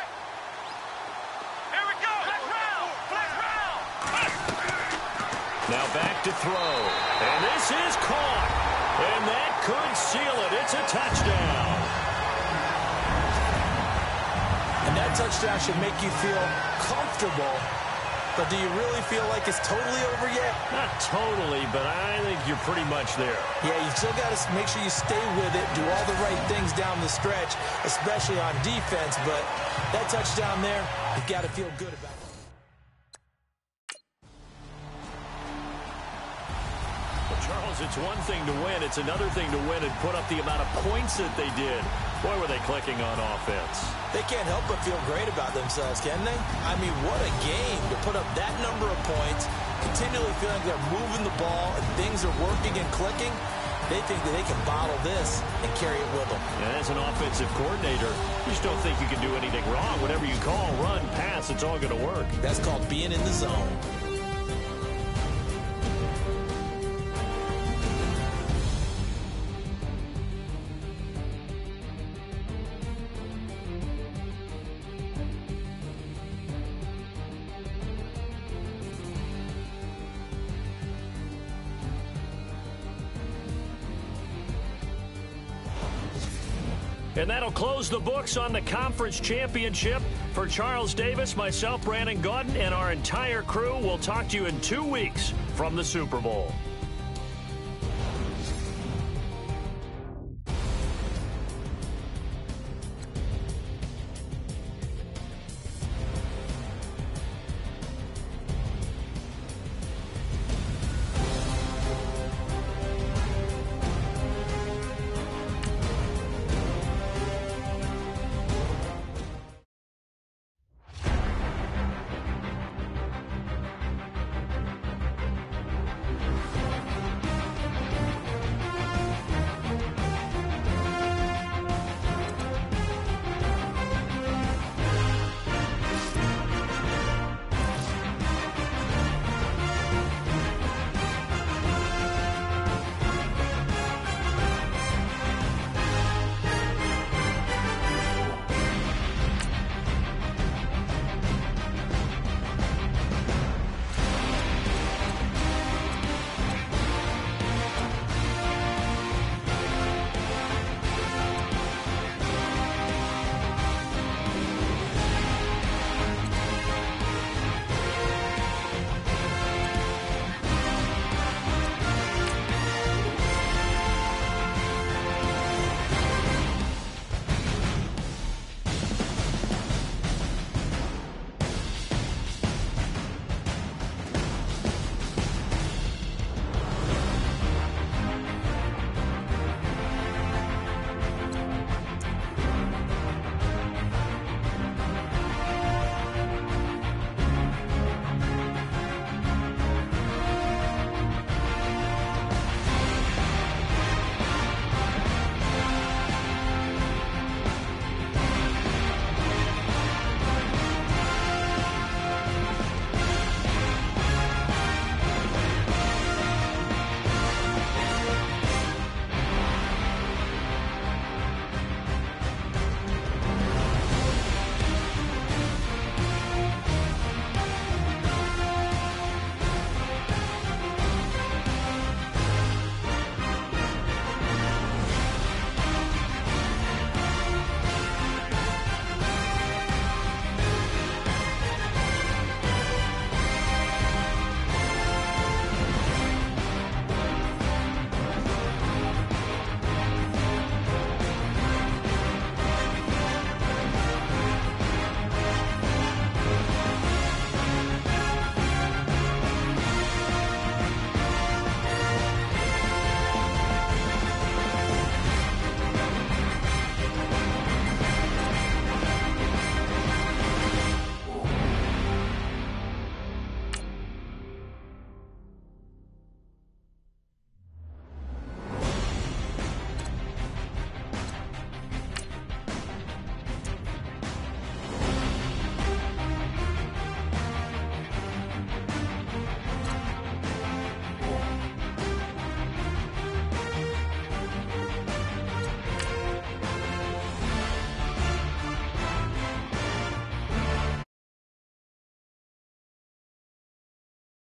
Now back to throw. And this is caught. And that could seal it. It's a touchdown. That touchdown should make you feel comfortable. But do you really feel like it's totally over yet? Not totally, but I think you're pretty much there. Yeah, you still got to make sure you stay with it, do all the right things down the stretch, especially on defense. But that touchdown there, you've got to feel good about it. Well, Charles, it's one thing to win. It's another thing to win and put up the amount of points that they did. Boy, were they clicking on offense. They can't help but feel great about themselves, can they? I mean, what a game to put up that number of points, continually feeling like they're moving the ball and things are working and clicking. They think that they can bottle this and carry it with them. And as an offensive coordinator, you just don't think you can do anything wrong. Whatever you call, run, pass, it's all going to work. That's called being in the zone. And that'll close the books on the conference championship. For Charles Davis, myself, Brandon Gaudin, and our entire crew, we'll talk to you in 2 weeks from the Super Bowl.